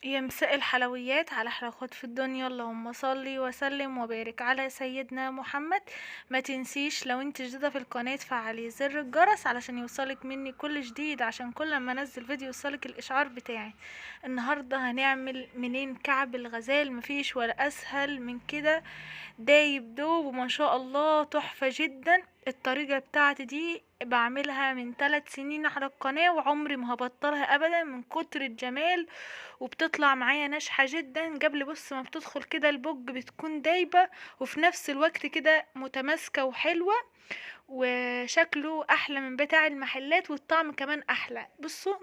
يا مساء الحلويات على احلى اخوات في الدنيا، اللهم صلي وسلم وبارك على سيدنا محمد. ما تنسيش لو انت جديدة في القناة تفعلي زر الجرس علشان يوصلك مني كل جديد، عشان كل ما انزل فيديو يوصلك الاشعار بتاعي. النهاردة هنعمل منين كعب الغزال، مفيش ولا اسهل من كده. دايب دوب وما شاء الله تحفة جدا. الطريقة بتاعتي دي بعملها من 3 سنين على القناة، وعمري ما هبطلها ابدا من كتر الجمال. وبتطلع معايا ناجحة جدا. قبل بص ما بتدخل كده البوج بتكون دايبة، وفي نفس الوقت كده متماسكة وحلوة، وشكله احلى من بتاع المحلات، والطعم كمان احلى. بصوا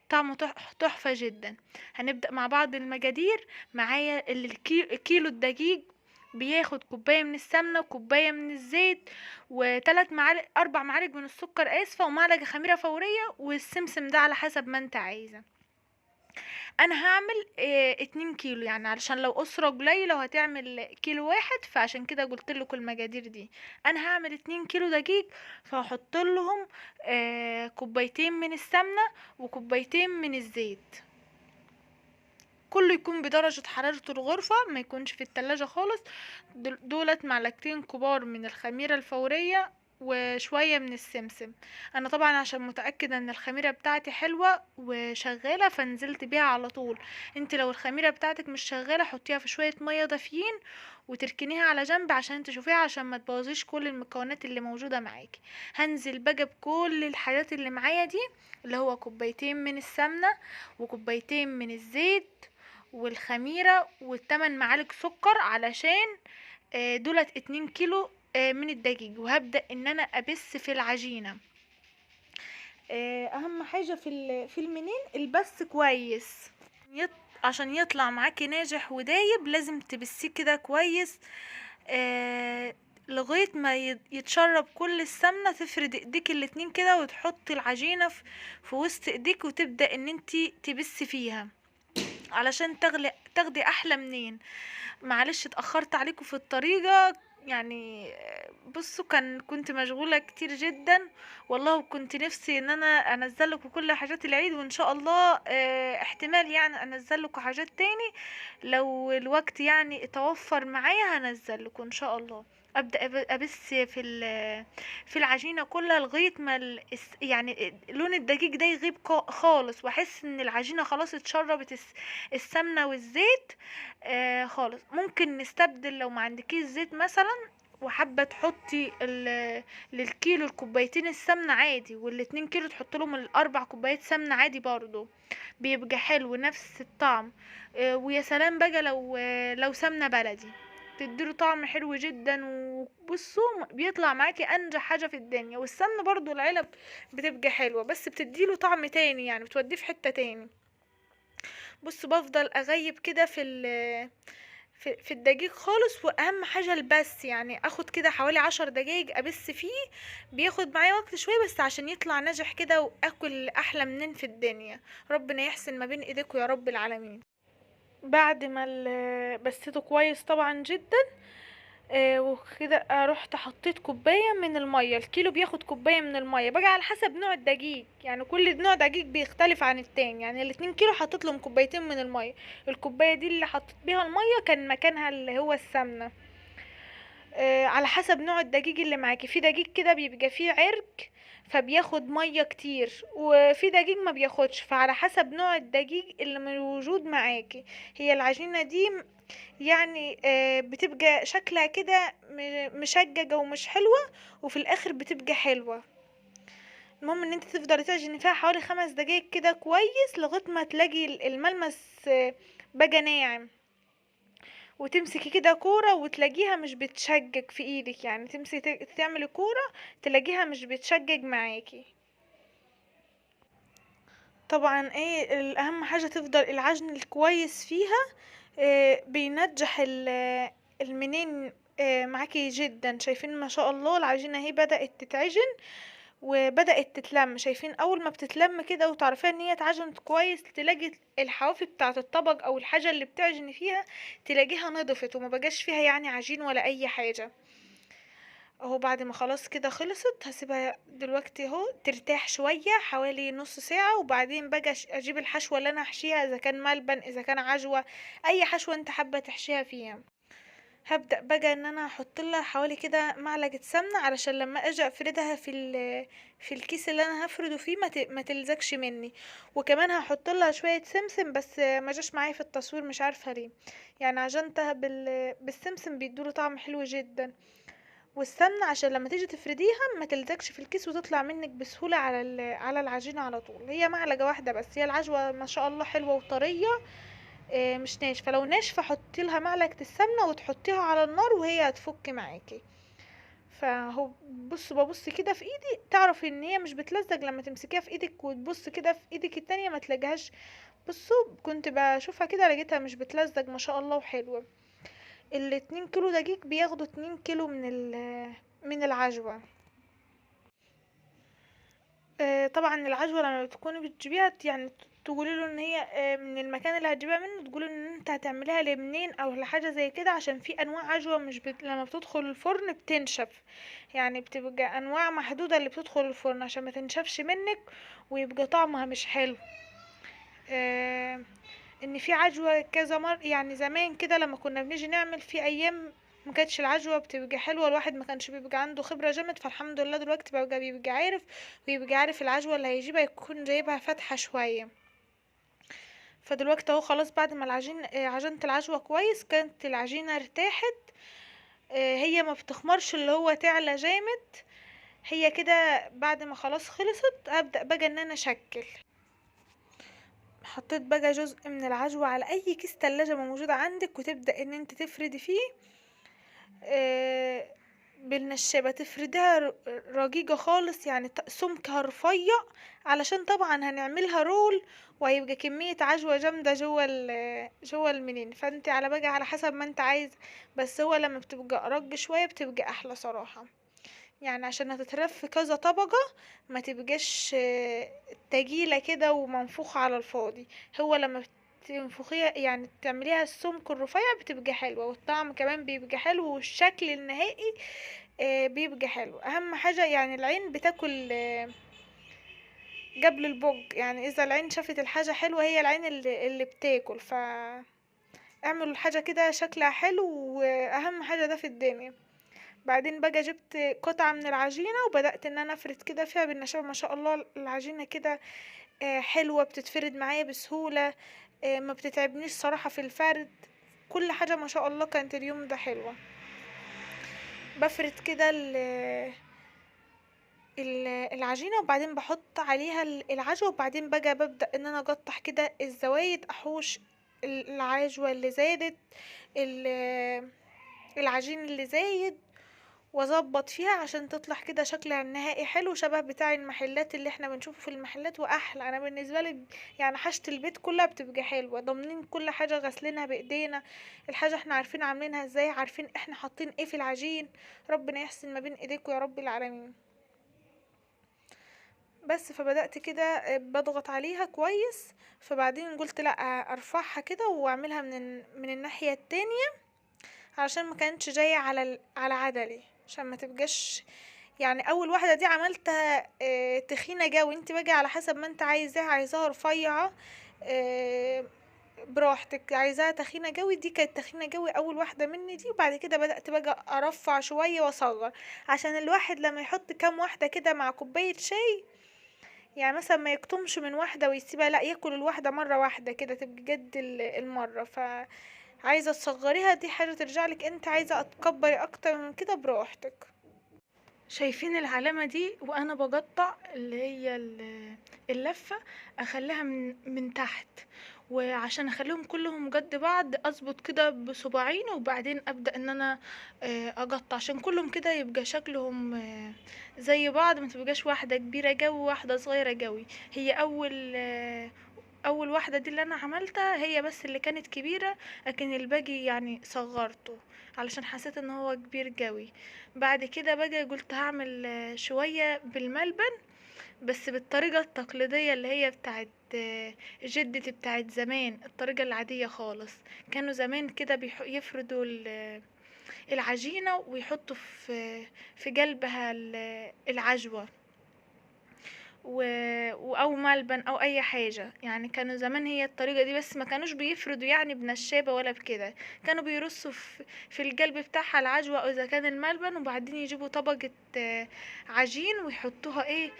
طعمه تحفة جدا. هنبدأ مع بعض المقادير. معايا كيلو الدقيق بياخد كوباية من السمنة وكوباية من الزيت، وثلاث معالق 4 معالق من السكر اسفة، ومعلقة خميرة فورية، والسمسم ده على حسب ما انت عايزة. انا هعمل 2 كيلو، يعني علشان لو اسرة قليلة وهتعمل كيلو واحد، فعشان كده قلت لكم المقادير دي. انا هعمل 2 كيلو دقيق، فهحط لهم كوبايتين من السمنة وكوبايتين من الزيت. كله يكون بدرجة حرارة الغرفة، ما يكونش في التلاجة خالص. دولت معلقتين كبار من الخميرة الفورية، وشوية من السمسم. انا طبعا عشان متأكدة ان الخميرة بتاعتي حلوة وشغالة فنزلت بيها على طول. انت لو الخميرة بتاعتك مش شغالة حطيها في شوية مية دافيين وتركنيها على جنب عشان تشوفيها، عشان ما تبوظيش كل المكونات اللي موجودة معاكي. هنزل بقى بكل الحاجات اللي معايا دي، اللي هو كوبايتين من السمنة وكوبايتين من الزيت والخميرة و8 معالق سكر، علشان دولت 2 كيلو من الدقيق. وهبدأ ان انا ابس في العجينة. اهم حاجة في المنين البس كويس. عشان يطلع معاكي ناجح ودايب لازم تبسيه كده كويس. لغاية ما يتشرب كل السمنة. تفرد ايديك الاتنين كده وتحطي العجينة في وسط ايديك، وتبدأ ان انتي تبسي فيها علشان تاخدي احلى منين. معلش اتأخرت عليكم في الطريقة، يعني بصوا كنت مشغولة كتير جدا والله، وكنت نفسي ان انا انزل لكم كل حاجات العيد، وان شاء الله احتمال يعني انزل لكم حاجات تاني لو الوقت يعني اتوفر معايا، هنزل لكم ان شاء الله. ابدا ابس في العجينه كلها لغايه ما يعني لون الدقيق ده يغيب خالص، واحس ان العجينه خلاص اتشربت السمنه والزيت خالص. ممكن نستبدل لو ما عندكيش زيت مثلا، وحابه تحطي للكيلو الكوبايتين السمنه عادي، وال2 كيلو تحط لهم ال4 كوبايات سمنه عادي برضو، بيبقى حلو نفس الطعم. ويا سلام بقى لو سمنه بلدي تديله طعم حلو جدا. وبصوا بيطلع معاكي انجح حاجه في الدنيا. والسمنه برضو العلب بتبقى حلوه، بس بتديله طعم تاني، يعني بتوديه في حته تاني. بص بفضل اغيب كده في الدقيق خالص. واهم حاجه البس، يعني اخد كده حوالي 10 دقايق ابس فيه. بياخد معايا وقت شويه بس عشان يطلع ناجح كده، واكل احلى منين في الدنيا. ربنا يحسن ما بين ايديكم يا رب العالمين. بعد ما بسيته كويس طبعا جدا، وكده رحت حطيت كوباية من المية. الكيلو بياخد كوباية من المية بقى على حسب نوع الدقيق، يعني كل نوع دقيق بيختلف عن التاني. يعني ال2 كيلو حطيت لهم كوبايتين من المية. الكوباية دي اللي حطيت بيها المية كان مكانها اللي هو السمنة. على حسب نوع الدقيق اللي معاكي. في دقيق كده بيبقى فيه عرق فبياخد مية كتير، وفي دقيق ما بياخدش، فعلى حسب نوع الدقيق اللي موجود معاكي. هي العجينة دي يعني بتبقى شكلها كده مشججة ومش حلوة، وفي الاخر بتبقى حلوة. المهم ان انت تفضلي تعجني فيها حوالي 5 دقايق كده كويس، لغاية ما تلاقي الملمس بقى ناعم. وتمسكي كده كورة وتلاقيها مش بتشجج في ايدك، يعني تمسكي تعملي كورة تلاقيها مش بتشجج معاكي. طبعا ايه الاهم حاجة تفضل العجن الكويس فيها. بينجح المنين معاكي جدا. شايفين ما شاء الله العجينة اهي بدأت تتعجن وبدأت تتلم. شايفين اول ما بتتلم كده وتعرفين ان هي اتعجنت كويس، تلاقي الحواف بتاعة الطبق او الحاجة اللي بتعجني فيها تلاقيها نضفت وما بقاش فيها يعني عجين ولا اي حاجة. اهو بعد ما خلاص كده خلصت هسيبها دلوقتي اهو ترتاح شوية حوالي نص ساعة، وبعدين باجي اجيب الحشوة اللي انا هحشيها، اذا كان ملبن اذا كان عجوة، اي حشوة انت حابة تحشيها فيها. هبدأ بقى ان انا احط لها حوالي كده معلقة سمنة، علشان لما اجي افردها في الكيس اللي انا هفرده فيه ما تلزقش مني. وكمان هحط لها شوية سمسم، بس ما جاش معايا في التصوير مش عارفة ليه. يعني عجنتها بالسمسم بيدوله طعم حلو جدا. والسمنة عشان لما تيجي تفرديها ما تلزقش في الكيس وتطلع منك بسهولة على العجينة على طول. هي معلقة واحدة بس، هي العجوة ما شاء الله حلوة وطرية، مش ناشفة. لو ناشفة حطي لها معلقة السمنة وتحطيها على النار وهي هتفك معاكي. فهو ببص كده في ايدي تعرفي ان هي مش بتلزق لما تمسكيها في ايدك، وتبص كده في ايدك التانية ما تلاقيهاش. بصوا كنت بشوفها كده لقيتها مش بتلزق ما شاء الله وحلوة. ال2 كيلو دقيق بياخدوا 2 كيلو من العجوة. طبعا العجوة لما بتكوني بتجيبيها يعني تقولي له ان هي من المكان اللي هتجيبها منه، تقولي ان انت هتعمليها لمنين او لحاجة زي كده، عشان في انواع عجوة مش لما بتدخل الفرن بتنشف. يعني بتبقى انواع محدودة اللي بتدخل الفرن عشان ما تنشفش منك ويبقى طعمها مش حلو. آه، ان في عجوة كذا مرة، يعني زمان كده لما كنا بنيجي نعمل في ايام ما كانتش العجوة بتبقى حلوة، الواحد ما كانش بيبقى عنده خبرة جامد. فالحمد لله دلوقتي بيبقى عارف، ويبقى عارف العجوة اللي هيجيبها يكون جايبها فاتحة شوية. فدلوقتي اهو خلاص بعد ما عجنت العجوة كويس كانت العجينة ارتاحت. هي ما بتخمرش اللي هو تعلى جامد. هي كده بعد ما خلاص خلصت هبدأ بقى ان انا اشكل. حطيت بقى جزء من العجوة على اي كيس تلاجة موجودة عندك، وتبدأ ان انت تفردي فيه بالنشابة. تفرديها رقيقة خالص، يعني سمكها رفيع، علشان طبعا هنعملها رول، وهيبقى كمية عجوة جامدة جوه المنين. فانت على بقى على حسب ما انت عايز، بس هو لما بتبقى ارج شوية بتبقى احلى صراحة. يعني عشان هتترف في كذا طبقة ما تبقاش تجيلة كده ومنفوخة على الفاضي. هو لما تنفخيها يعني تعمليها السمك الرفيع بتبقى حلوة، والطعم كمان بيبقى حلو، والشكل النهائي بيبقى حلو. اهم حاجة يعني العين بتاكل قبل البوج. يعني اذا العين شافت الحاجة حلوة هي العين اللي بتاكل. اعملوا الحاجة كده شكلها حلو، واهم حاجة ده في الدنيا. بعدين بقى جبت قطعة من العجينة وبدأت ان انا افرد كده فيها بالنشابة. ما شاء الله العجينة كده حلوة، بتتفرد معايا بسهولة، ما بتتعبنيش صراحة في الفرد. كل حاجة ما شاء الله كانت اليوم ده حلوة. بفرد كده العجينة، وبعدين بحط عليها العجوة، وبعدين بقى ببدأ ان انا اقطع كده الزوايد، احوش العجوة اللي زادت، العجين اللي زايد، واظبط فيها عشان تطلع كده شكلها النهائي حلو شبه بتاع المحلات اللي احنا بنشوفه في المحلات واحلى. انا بالنسبه لي يعني حاجه البيت كلها بتبقى حلوه، ضامنين كل حاجه غاسلينها بايدينا، الحاجه احنا عارفين عاملينها ازاي، عارفين احنا حاطين ايه في العجين. ربنا يحسن ما بين ايديكم يا رب العالمين. بس فبدأت كده بضغط عليها كويس. فبعدين قلت لا، ارفعها كده واعملها من الناحيه التانية، علشان ما كانتش جايه على عدلي، عشان ما تبقاش. يعني اول واحده دي عملتها تخينه جوي. انت بقى على حسب ما انت عايزاها رفيعه براحتك، عايزاها تخينه جوي. دي كانت تخينه جوي اول واحده مني دي، وبعد كده بدات بقى ارفع شويه واصغر، عشان الواحد لما يحط كام واحده كده مع كوبايه شاي، يعني مثلا ما يكتمش من واحده ويسيبها، لا ياكل الواحده مره واحده كده تبقى جد المره. عايزه تصغريها دي حاجه ترجعلك، انت عايزه تكبري اكتر من كده براحتك. شايفين العلامة دي وانا بقطع اللي هي اللفة، اخليها من تحت، وعشان اخليهم كلهم قد بعض اظبط كده بصباعين، وبعدين ابدأ ان انا اقطع عشان كلهم كده يبقى شكلهم زي بعض، ما تبقاش واحدة كبيرة جوي وواحدة صغيرة جوي. هي اول واحدة دي اللي انا عملتها هي بس اللي كانت كبيرة، لكن الباقي يعني صغرته علشان حسيت ان هو كبير جوي. بعد كده بقى قلت هعمل شوية بالملبن، بس بالطريقة التقليدية اللي هي بتاعت جدتي بتاعت زمان، الطريقة العادية خالص. كانوا زمان كده يفردوا العجينة ويحطوا في قلبها العجوة او ملبن او اي حاجة. يعني كانوا زمان هي الطريقة دي، بس ما كانوش بيفردوا يعني بنشابة ولا بكده، كانوا بيرصوا في القلب بتاعها العجوة او اذا كان الملبن، وبعدين يجيبوا طبقة عجين ويحطوها ايه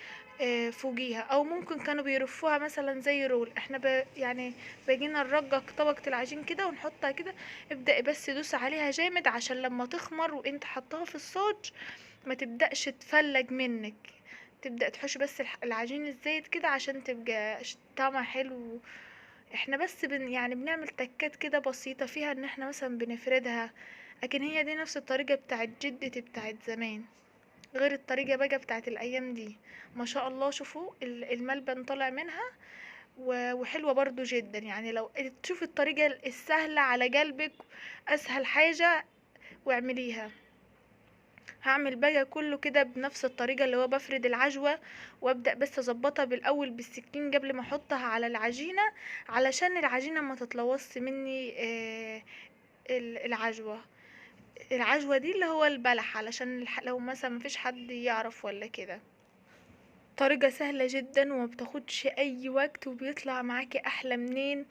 فوقيها، او ممكن كانوا بيرفوها مثلا زي رول. احنا يعني بقينا نرجق طبقة العجين كده ونحطها كده. ابدأ بس دوس عليها جامد عشان لما تخمر وانت حطها في الصاج ما تبدأش تفلج منك. تبدأ تحوش بس العجين الزايد كده عشان تبقى طعمها حلو. احنا بس يعني بنعمل تكات كده بسيطة فيها، ان احنا مثلا بنفردها، لكن هي دي نفس الطريقة بتاعت جدتي بتاعت زمان، غير الطريقة بقى بتاعت الايام دي. ما شاء الله، شوفوا الملبن طالع منها وحلوة برضو جدا. يعني لو تشوف الطريقة السهلة على قلبك، اسهل حاجة واعمليها. هعمل بقى كله كده بنفس الطريقة، اللي هو بفرد العجوة وابدأ بس اظبطها بالاول بالسكين قبل ما احطها على العجينة، علشان العجينة ما تتلوث مني العجوة. العجوة دي اللي هو البلح، علشان لو مثلا مفيش حد يعرف ولا كده. طريقة سهلة جدا وما بتاخدش اي وقت، وبيطلع معاكي احلى منين،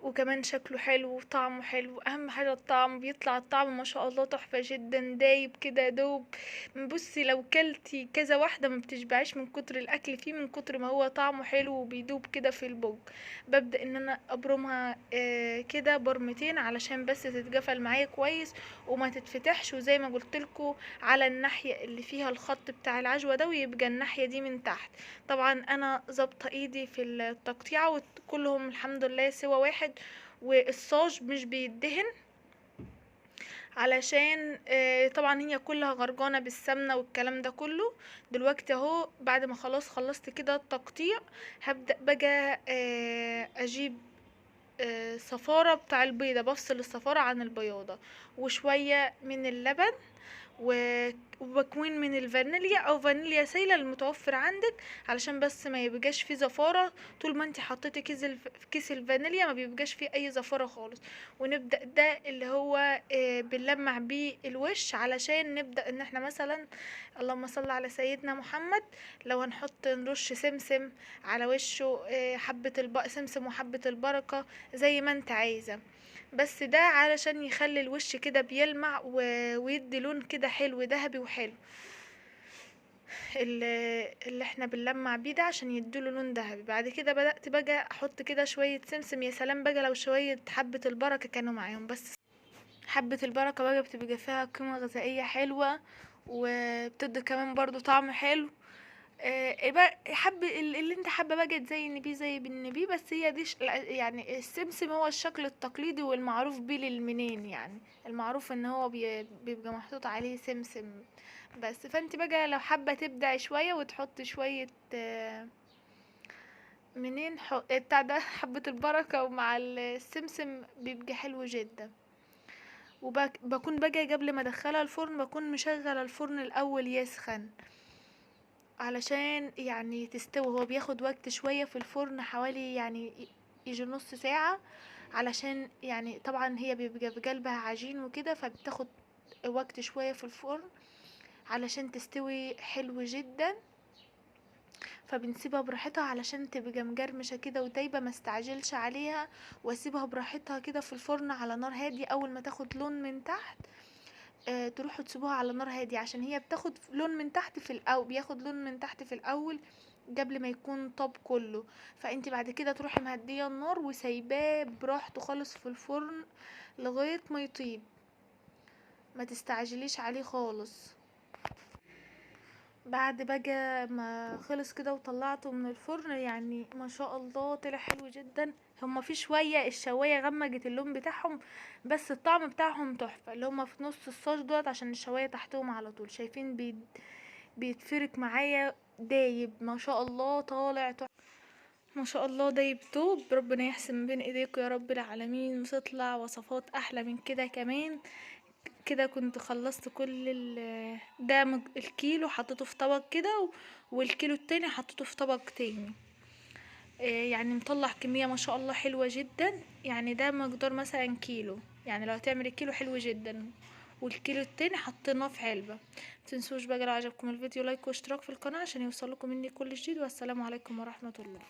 وكمان شكله حلو وطعمه حلو. اهم حاجة الطعم، بيطلع الطعم ما شاء الله تحفة جدا، دايب كده دوب. بصي لو كلتي كذا واحدة ما بتشبعيش من كتر الاكل فيه، من كتر ما هو طعمه حلو وبيدوب كده في البوق. ببدأ ان انا ابرمها كده برمتين علشان بس تتقفل معايا كويس وما تتفتحش، وزي ما قلتلكوا على الناحية اللي فيها الخط بتاع العجوة ده، ويبقى الناحية دي من تحت. طبعا انا ظابطه ايدي في التقطيعه، وكلهم الحمد لله سوا واحد. والصاج مش بيدهن علشان طبعا هي كلها غرقانه بالسمنه والكلام ده كله. دلوقتي اهو بعد ما خلاص خلصت كده التقطيع، هبدأ بقى اجيب صفارة بتاع البيضة، بفصل الصفارة عن البياضة، وشوية من اللبن، وبكوين من الفانيليا او فانيليا سايله المتوفر عندك، علشان بس ما يبقاش فيه زفاره. طول ما انت حطيتي كيس الفانيليا ما بيبقاش فيه اي زفاره خالص. ونبدا ده اللي هو بنلمع بيه الوش، علشان نبدا ان احنا مثلا، اللهم صل على سيدنا محمد، لو هنحط نرش سمسم على وشه، سمسم وحبه البركه زي ما انت عايزه. بس ده علشان يخلي الوش كده بيلمع ويدي لون كده حلو ذهبي وحلو. اللي احنا بنلمع بيه ده عشان يديله لون ذهبي. بعد كده بدأت بقى احط كده شوية سمسم. يا سلام بقى لو شوية حبة البركة كانوا معاهم. بس حبة البركة بقى بتبقى فيها قيمة غذائية حلوة، وبتدي كمان برضو طعم حلو. بقى اللي انت حابه بقى تزين بيه زي بالنبي. بس هي دي يعني السمسم هو الشكل التقليدي والمعروف بيه للمنين. يعني المعروف ان هو بيبقى محطوط عليه سمسم بس. فانت بقى لو حابه تبدعي شويه وتحطي شويه منين بتاع ده حبه البركه ومع السمسم بيبقى حلو جدا. وبكون بقى قبل ما ادخلها الفرن بكون مشغله الفرن الاول يسخن، علشان يعني تستوي. هو بياخد وقت شوية في الفرن، حوالي يعني يجي نص ساعة، علشان يعني طبعا هي بيبقى في قلبها عجين وكده، فبتاخد وقت شوية في الفرن علشان تستوي حلو جدا. فبنسيبها براحتها علشان تبقى مجرمشة كده ودايبة، ما استعجلش عليها، واسيبها براحتها كده في الفرن على نار هادية. اول ما تاخد لون من تحت تروحوا تسيبوها على نار هادية، عشان هي بتاخد لون من تحت في الاول، بياخد لون من تحت في الاول قبل ما يكون طاب كله. فانت بعد كده تروحي مهديه النار وسايباه براحته خالص في الفرن لغايه ما يطيب، ما تستعجليش عليه خالص. بعد بقى ما خلص كده وطلعته من الفرن، يعني ما شاء الله طلع حلو جدا. هما في شويه الشوايه غمجت اللون بتاعهم، بس الطعم بتاعهم تحفه. اللي هما في نص الصاج دوت عشان الشوايه تحتهم على طول. شايفين بيتفرك معايا دايب ما شاء الله، طالع تحفه ما شاء الله دايب توب. ربنا يحسن بين ايديكم يا رب العالمين، وتطلع وصفات احلى من كده كمان. كده كنت خلصت كل ده الكيلو حطيته في طبق كده، والكيلو التاني حطيته في طبق تاني. يعني مطلع كمية ما شاء الله حلوة جدا. يعني ده مقدار مثلا كيلو، يعني لو هتعمل الكيلو حلو جدا. والكيلو التاني حطيناه في علبة. متنسوش بقى لو عجبكم الفيديو لايك واشتراك في القناة عشان يوصلكم مني كل جديد، والسلام عليكم ورحمة الله.